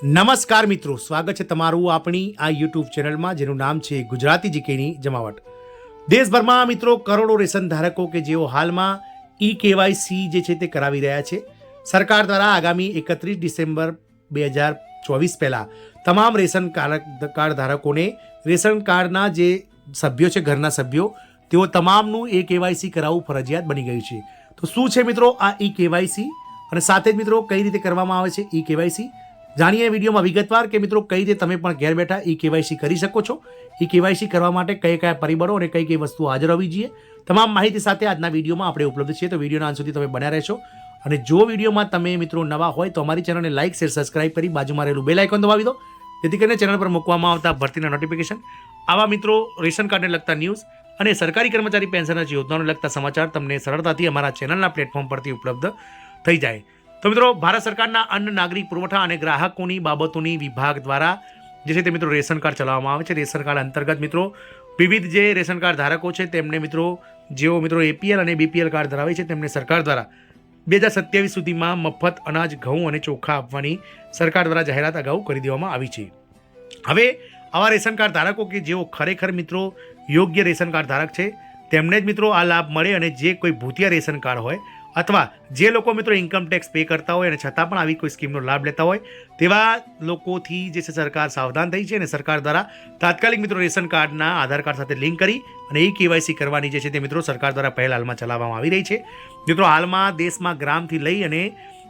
નમસ્કાર મિત્રો, સ્વાગત છે તમારું આપણી આ યુટ્યુબ ચેનલમાં જેનું નામ છે ગુજરાતી જીકેની જમાવટ. દેશભરમાં મિત્રો કરોડો રેશન ધારકો કે જેઓ હાલમાં કેવાયસી જે છે તે કરાવી રહ્યા છે. સરકાર દ્વારા આગામી 31 ડિસેમ્બર 2024 પહેલાં તમામ રેશન કાર્ડ ધારકોને રેશન કાર્ડના જે સભ્યો છે, ઘરના સભ્યો, તેઓ તમામનું કેવાયસી કરાવવું ફરજિયાત બની ગયું છે. તો શું છે મિત્રો આ કેવાયસી અને સાથે જ મિત્રો કઈ રીતે કરવામાં આવે છે કેવાયસી જાણીએ વિડીયોમાં વિગતવાર કે મિત્રો કઈ રીતે તમે પણ ઘેર બેઠા કેવાયસી કરી શકો છો. કેવાયસી કરવા માટે કયા પરિબળો અને કઈ વસ્તુઓ હાજર હોવી જોઈએ, તમામ માહિતી સાથે આજના વિડીયોમાં આપણે ઉપલબ્ધ છીએ. તો વિડીયોના અંત સુધી તમે બન્યા રહેશો અને જો વિડીયોમાં તમે મિત્રો નવા હોય તો અમારી ચેનલને લાઇક, શેર, સબસ્ક્રાઇબ કરી બાજુમાં રહેલું બેલ આઇકોન દબાવી દો, જેથી કરીને ચેનલ પર મૂકવામાં આવતા ભરતીના નોટિફિકેશન, આવા મિત્રો રેશન કાર્ડને લગતા ન્યૂઝ અને સરકારી કર્મચારી પેન્શન યોજનાઓને લગતા સમાચાર તમને સરળતાથી અમારા ચેનલના પ્લેટફોર્મ પરથી ઉપલબ્ધ થઈ જાય. તો મિત્રો ભારત સરકારના અન્ન, નાગરિક પુરવઠા અને ગ્રાહકોની બાબતોની વિભાગ દ્વારા જે છે તે મિત્રો રેશન કાર્ડ ચલાવવામાં આવે છે. રેશન કાર્ડ અંતર્ગત મિત્રો વિવિધ જે રેશન કાર્ડ ધારકો છે તેમને મિત્રો જેઓ મિત્રો એપીએલ અને બીપીએલ કાર્ડ ધરાવે છે તેમને સરકાર દ્વારા 2027 સુધીમાં મફત અનાજ, ઘઉં અને ચોખા આપવાની સરકાર દ્વારા જાહેરાત અગાઉ કરી દેવામાં આવી છે. હવે આવા રેશન કાર્ડ ધારકો કે જેઓ ખરેખર મિત્રો યોગ્ય રેશન કાર્ડ ધારક છે તેમને જ મિત્રો આ લાભ મળે, અને જે કોઈ ભૂતિયા રેશન કાર્ડ હોય અથવા જે લોકો મિત્રો ઇન્કમ ટેક્સ પે કરતા હોય અને છતાં પણ આવી કોઈ સ્કીમનો લાભ લેતા હોય તેવા લોકોથી જે છે સરકાર સાવધાન થઈ છે અને સરકાર દ્વારા તાત્કાલિક મિત્રો રેશન કાર્ડના આધાર કાર્ડ સાથે લિંક કરી અને કેવાયસી કરવાની જે છે તે મિત્રો સરકાર દ્વારા પહેલ હાલમાં ચલાવવામાં આવી રહી છે. મિત્રો હાલમાં દેશમાં ગ્રામથી લઈ અને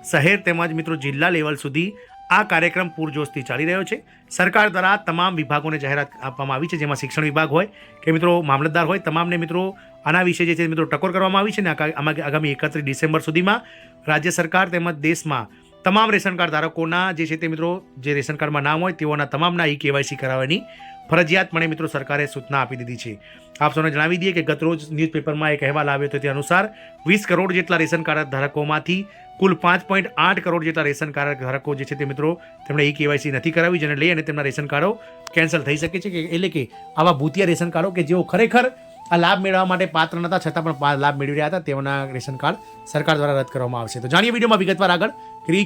શહેર તેમજ મિત્રો જિલ્લા લેવલ સુધી આ કાર્યક્રમ પૂરજોશથી ચાલી રહ્યો છે. સરકાર દ્વારા તમામ વિભાગોને જાહેરાત આપવામાં આવી છે, જેમાં શિક્ષણ વિભાગ હોય કે મિત્રો મામલતદાર હોય, તમામને મિત્રો આના વિશે જે છે મિત્રો ટકોર કરવામાં આવી છે ને આગામી 31 ડિસેમ્બર સુધીમાં રાજ્ય સરકાર તેમજ દેશમાં તમામ રેશન કાર્ડ ધારકોના જે છે તે મિત્રો જે રેશન કાર્ડમાં નામ હોય તેઓના તમામના કેવાયસી કરાવવાની ફરજિયાતપણે મિત્રો સરકારે સૂચના આપી દીધી છે. આપ સૌને જણાવી દઈએ કે ગતરોજ ન્યૂઝપેપરમાં એક અહેવાલ આવ્યો હતો તે અનુસાર 20 કરોડ જેટલા રેશન કાર્ડ ધારકોમાંથી કુલ 5.8 કરોડ જેટલા રેશન કાર્ડ ધારકો જે છે તે મિત્રો તેમણે કેવાયસી નથી કરાવી, જેને લઈ અને તેમના રેશન કાર્ડો કેન્સલ થઈ શકે છે. એટલે કે આવા ભૂતિયા રેશન કાર્ડો કે જેઓ ખરેખર આ લાભ મેળવવા માટે પાત્ર નતા છતાં પણ લાભ મેળવી રહ્યા હતા તેઓના રેશન કાર્ડ સરકાર દ્વારા રદ કરવામાં આવશે. તો જાણીએ વિડીયોમાં વિગતવાર આગળ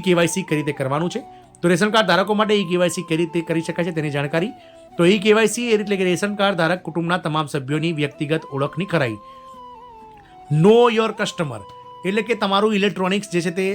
કેવાયસી કઈ રીતે કરવાનું છે. તો રેશન કાર્ડ ધારકો માટે કેવાયસી કઈ રીતે કરી શકાય છે તેની જાણકારી. તો કેવાયસી એટલે કે રેશન કાર્ડ ધારક કુટુંબના તમામ સભ્યોની વ્યક્તિગત ઓળખની ખરાઈ. નો યોર કસ્ટમર એટલે કે તમારું ઇલેક્ટ્રોનિક્સ જે છે તે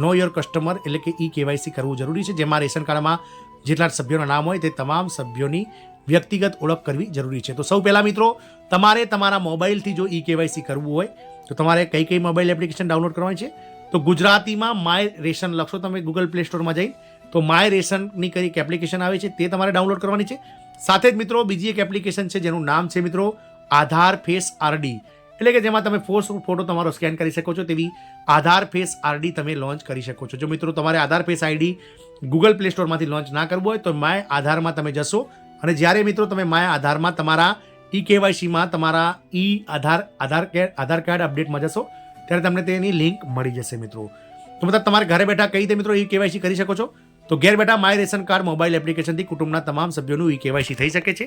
નો યોર કસ્ટમર એટલે કે કેવાયસી કરવું જરૂરી છે, જેમાં રેશન કાર્ડમાં જેટલા સભ્યોના નામ હોય તે તમામ સભ્યોની વ્યક્તિગત ઓળખ કરવી જરૂરી છે. તો સૌ પહેલાં મિત્રો તમારે તમારા મોબાઈલથી જો કેવાયસી કરવું હોય તો તમારે કઈ મોબાઈલ એપ્લિકેશન ડાઉનલોડ કરવાની છે. તો ગુજરાતીમાં માય રેશન લખશો તમે ગૂગલ પ્લે સ્ટોરમાં જઈ તો માય રેશનની કઈ એપ્લિકેશન આવે છે તે તમારે ડાઉનલોડ કરવાની છે. સાથે જ મિત્રો બીજી એક એપ્લિકેશન છે જેનું નામ છે મિત્રો આધાર ફેસ આરડી, એટલે કે જેમાં તમે ફોટો તમારો સ્કેન કરી શકો છો તેવી આધાર ફેસ આરડી તમે લોન્ચ કરી શકો છો. જો મિત્રો તમારે Aadhaar face ID Google play સ્ટોરમાંથી લોન્ચ ના કરવું હોય તો માય આધારમાં તમે જશો અને જ્યારે મિત્રો તમે માય આધારમાં તમારા કેવાયસીમાં તમારા આધાર કાર્ડ અપડેટમાં જશો ત્યારે તમને તેની લિંક મળી જશે મિત્રો. તો મતલબ તમારે ઘરે બેઠા કઈ રીતે મિત્રો કેવાયસી કરી શકો છો. તો ઘેર બેઠા માય રેશન કાર્ડ મોબાઈલ એપ્લિકેશનથી કુટુંબના તમામ સભ્યોનું કેવાયસી થઈ શકે છે.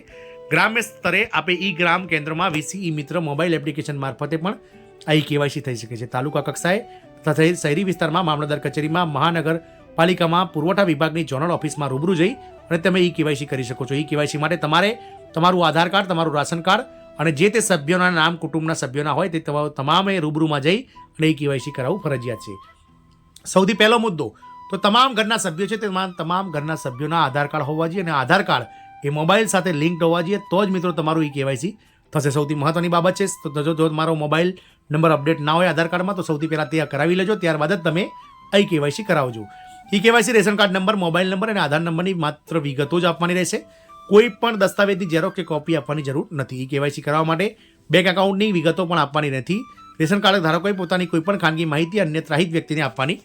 ગ્રામ્ય સ્તરે આપણે ગ્રામ કેન્દ્રમાં વીસી મિત્ર મોબાઈલ એપ્લિકેશન મારફતે પણ કેવાયસી થઈ શકે છે. તાલુકા કક્ષાએ તથા શહેરી વિસ્તારમાં મામલતદાર કચેરીમાં, મહાનગરપાલિકામાં પુરવઠા વિભાગની ઝોનલ ઓફિસમાં રૂબરૂ જઈ અને તમે કેવાયસી કરી શકો છો. કેવાયસી માટે તમારે તમારું આધાર કાર્ડ, તમારું રાશન કાર્ડ અને જે તે સભ્યોના નામ કુટુંબના સભ્યોના હોય તે તમામે રૂબરૂમાં જઈ અને કેવાયસી કરાવવું ફરજિયાત છે. સૌથી પહેલો મુદ્દો, તો તમામ ઘરના સભ્યો છે તેમાં તમામ ઘરના સભ્યોના આધાર કાર્ડ હોવા જોઈએ અને આધાર કાર્ડ મોબાઈલ સાથે લિંક્ડ હોવા જોઈએ તો જ મિત્રો તમારું કેવાયસી થશે. સૌથી મહત્વની બાબત છે. તો જો તમારો મોબાઈલ નંબર અપડેટ ના હોય આધાર કાર્ડમાં તો સૌથી પહેલાં તે કરાવી લેજો, ત્યારબાદ જ તમે કેવાયસી કરાવજો. KYC ration card number, mobile number અને આધાર નંબરની માત્ર વિગતો જ આપવાની રહેશે. કોઈ પણ દસ્તાવેજની ઝેરોક્ષ કે કોપી આપવાની જરૂર નથી. કેવાયસી કરાવવા માટે બેંક એકાઉન્ટની વિગતો પણ આપવાની નથી. રેશન કાર્ડ ધારકોએ પોતાની કોઈ પણ ખાનગી માહિતી અન્ય ત્રાહિત વ્યક્તિને આપવાની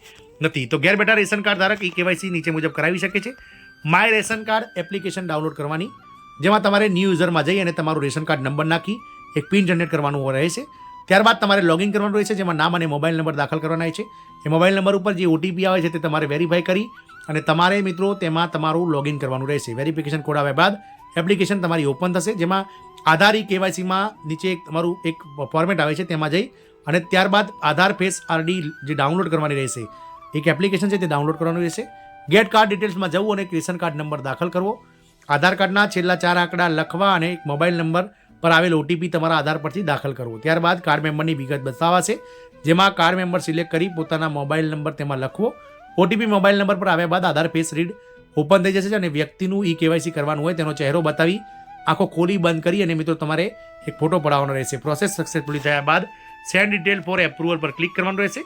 નથી. તો ઘેર બેઠા રેશન કાર્ડ ધારક કેવાયસી નીચે મુજબ કરાવી શકે છે. My ration card application download કરવાની, જેમાં તમારે ન્યૂ યુઝરમાં જઈ અને તમારું રેશન કાર્ડ નંબર નાખી એક પિન જનરેટ કરવાનું રહેશે. ત્યારબાદ તમારે લોગિન કરવાનું રહેશે, જેમાં નામ અને મોબાઈલ નંબર દાખલ કરવાના છે. એ મોબાઈલ નંબર ઉપર જે ઓટીપી આવે છે તે તમારે વેરીફાઈ કરી અને તમારે મિત્રો તેમાં તમારું લોગિન કરવાનું રહેશે. વેરિફિકેશન કોડ આવ્યા બાદ એપ્લિકેશન તમારી ઓપન થશે, જેમાં આધાર કેવાયસીમાં નીચે તમારું એક ફોર્મેટ આવે છે તેમાં જઈ અને ત્યારબાદ આધાર ફેસ આરડી જે ડાઉનલોડ કરવાની રહેશે. એક એપ્લિકેશન છે તે ડાઉનલોડ કરવાનું રહેશે. ગેટ કાર્ડ ડિટેલ્સમાં જવું અને એક રેશન કાર્ડ નંબર દાખલ કરવો, આધાર કાર્ડના છેલ્લા 4 આંકડા લખવા અને એક મોબાઈલ નંબર પર આવેલ ઓટીપી તમારા આધાર પરથી દાખલ કરવો. ત્યારબાદ કાર્ડ મેમ્બરની વિગત બતાવાશે, જેમાં કાર્ડ મેમ્બર સિલેક્ટ કરી પોતાના મોબાઈલ નંબર તેમાં લખવો. ઓટીપી મોબાઈલ નંબર પર આવ્યા બાદ આધાર ફેસ રીડ ઓપન થઈ જશે અને વ્યક્તિનું ઈ કેવાયસી કરવાનું હોય તેનો ચહેરો બતાવી આંખો ખોલી બંધ કરી અને મિત્રો તમારે એક ફોટો પડાવવાનો રહેશે. પ્રોસેસ સક્સેસફુલી થયા બાદ સેન્ડ ડિટેલ ફોર એપ્રુવલ પર ક્લિક કરવાનું રહેશે,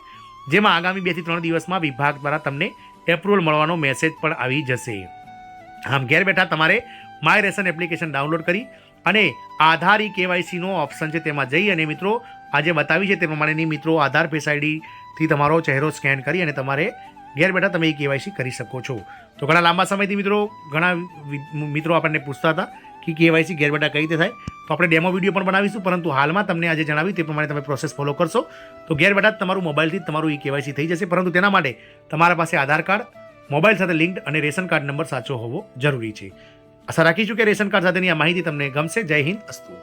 જેમાં આગામી 2 થી 3 દિવસમાં વિભાગ દ્વારા તમને એપ્રુવલ મળવાનો મેસેજ પણ આવી જશે. આમ ઘેર બેઠા તમારે માય રેશન એપ્લિકેશન ડાઉનલોડ કરી અને આધાર ઈ કેવાયસીનો ઓપ્શન છે તેમાં જઈ અને મિત્રો આજે બતાવી છે તે પ્રમાણેની મિત્રો આધાર ફેસ આઈડીથી તમારો ચહેરો સ્કેન કરી અને તમારે ઘેર બેઠા તમે ઈ કેવાયસી કરી શકો છો. તો ઘણા લાંબા સમયથી ઘણા મિત્રો આપણને પૂછતા હતા કે કેવાયસી ઘેર બેઠા કઈ રીતે થાય, તો આપણે ડેમો વિડીયો પણ બનાવીશું, પરંતુ હાલમાં તમને આજે જણાવ્યું તે પ્રમાણે તમે પ્રોસેસ ફોલો કરશો તો ઘેર બેઠા તમારું મોબાઈલથી તમારું ઈ કેવાયસી થઈ જશે. પરંતુ તેના માટે તમારા પાસે આધાર કાર્ડ, મોબાઈલ સાથે લિંક્ડ અને રેશન કાર્ડ નંબર સાચો હોવો જરૂરી છે. આશા રાખીશું કે રેશન કાર્ડ સાથેની આ માહિતી તમને ગમશે. જય હિન્દ, અસ્તુ.